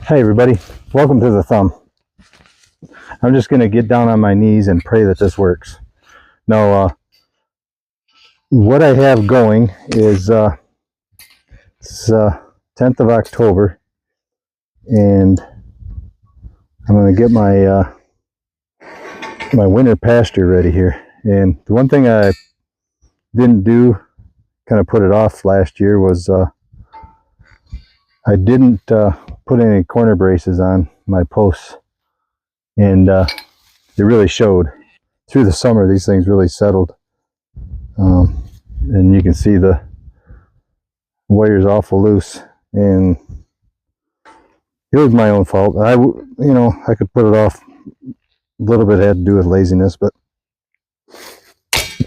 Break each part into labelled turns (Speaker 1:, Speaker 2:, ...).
Speaker 1: Hey everybody, welcome to the thumb. I'm just going to get down on my knees and pray that this works. Now, what I have going is it's 10th of October, and I'm going to get my my winter pasture ready here. And the one thing I didn't do, kind of put it off last year, was I didn't put any corner braces on my posts, and it really showed. Through the summer, these things really settled, and you can see the wire's awful loose, and it was my own fault. I could put it off. A little bit had to do with laziness, but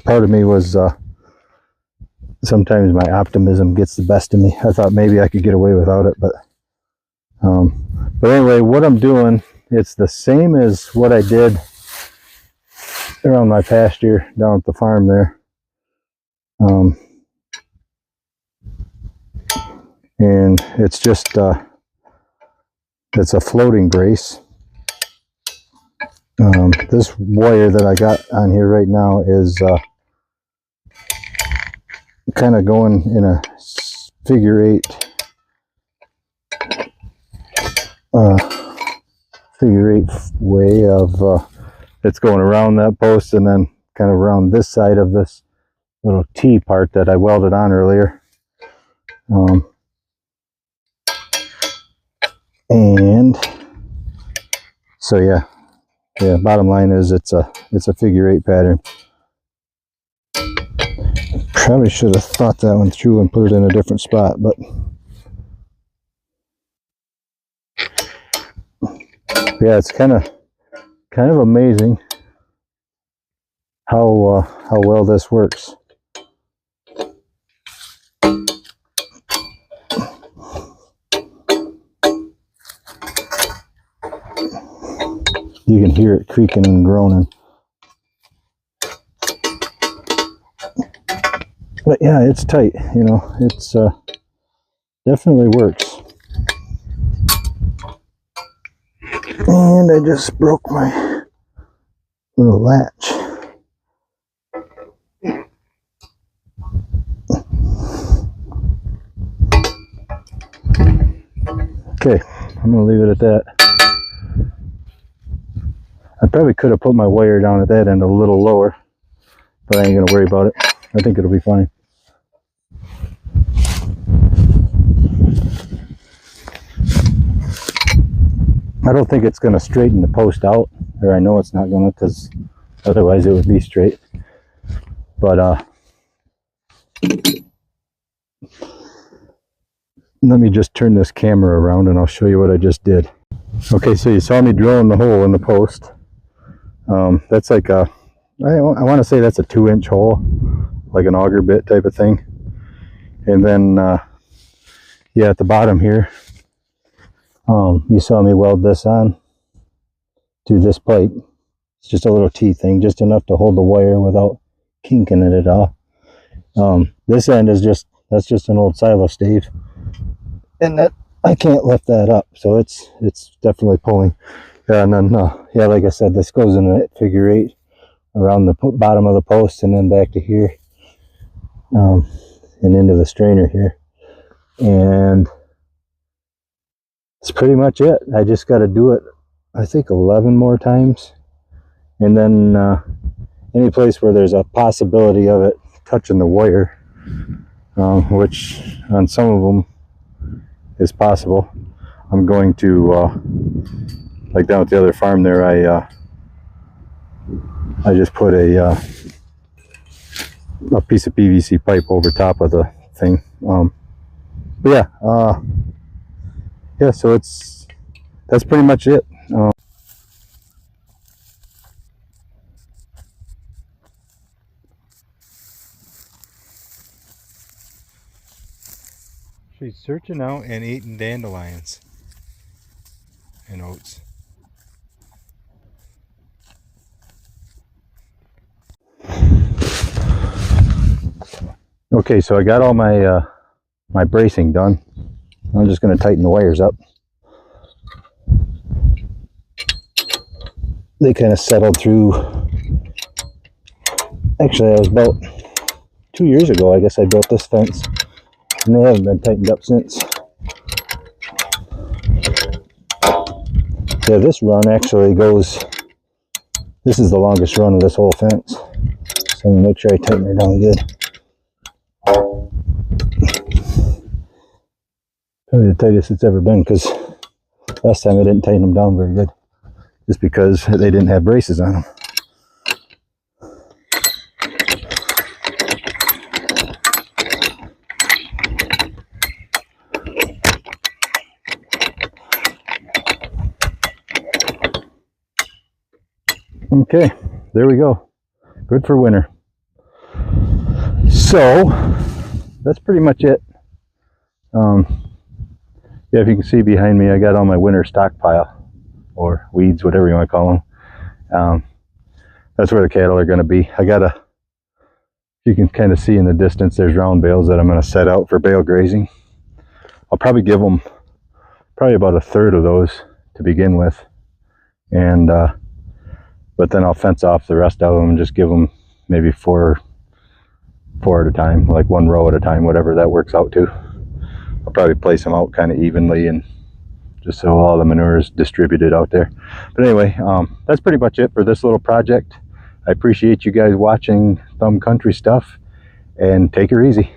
Speaker 1: part of me was sometimes my optimism gets the best of me. I thought maybe I could get away without it, but anyway, what I'm doing, it's the same as what I did around my pasture down at the farm there. And it's just it's a floating brace. This wire that I got on here right now is kind of going in a figure eight way of it's going around that post and then kind of around this side of this little T part that I welded on earlier. And so yeah, bottom line is it's a figure eight pattern. Probably should have thought that one through and put it in a different spot, but yeah, it's kind of amazing how well this works. You can hear it creaking and groaning. But yeah, it's tight, you know, it's definitely works. And I just broke my little latch. Okay, I'm gonna leave it at that. I probably could have put my wire down at that end a little lower, but I ain't gonna worry about it. I think it'll be fine. I don't think it's gonna straighten the post out, or I know it's not gonna, because otherwise it would be straight. But let me just turn this camera around and I'll show you what I just did. Okay, so you saw me drilling the hole in the post. That's like I want to say that's a 2-inch hole, like an auger bit type of thing. And then yeah, at the bottom here, you saw me weld this on to this pipe. It's just a little T thing, just enough to hold the wire without kinking it at all. This end is that's just an old silo stave, and that I can't lift that up, so it's definitely pulling. And then yeah, like I said, this goes in a figure eight around the bottom of the post and then back to here, and into the strainer here. And that's pretty much it. I just got to do it, I think, 11 more times, and then any place where there's a possibility of it touching the wire, which on some of them is possible, I'm going to like down at the other farm there, I just put a piece of PVC pipe over top of the thing. But yeah, so that's pretty much it. She's searching out and eating dandelions and oats. Okay, so I got all my my bracing done. I'm just going to tighten the wires up. they kind of settled through. Actually, I was about 2 years ago, I guess I built this fence, and they haven't been tightened up since. Yeah, this run actually goes, this is the longest run of this whole fence. So I'm gonna make sure I tighten it down good. Probably the tightest it's ever been, because last time I didn't tighten them down very good, just because they didn't have braces on them. Okay, there we go. Good for winter. So that's pretty much it. Yeah, if you can see behind me, I got all my winter stockpile, or weeds, whatever you want to call them. That's where the cattle are going to be. You can kind of see in the distance, there's round bales that I'm going to set out for bale grazing. I'll probably give them probably about a third of those to begin with, and but then I'll fence off the rest of them and just give them maybe four at a time, like one row at a time, whatever that works out to. I'll probably place them out kind of evenly, and just so all the manure is distributed out there. But anyway, that's pretty much it for this little project. I appreciate you guys watching Thumb Country Stuff, and take her easy.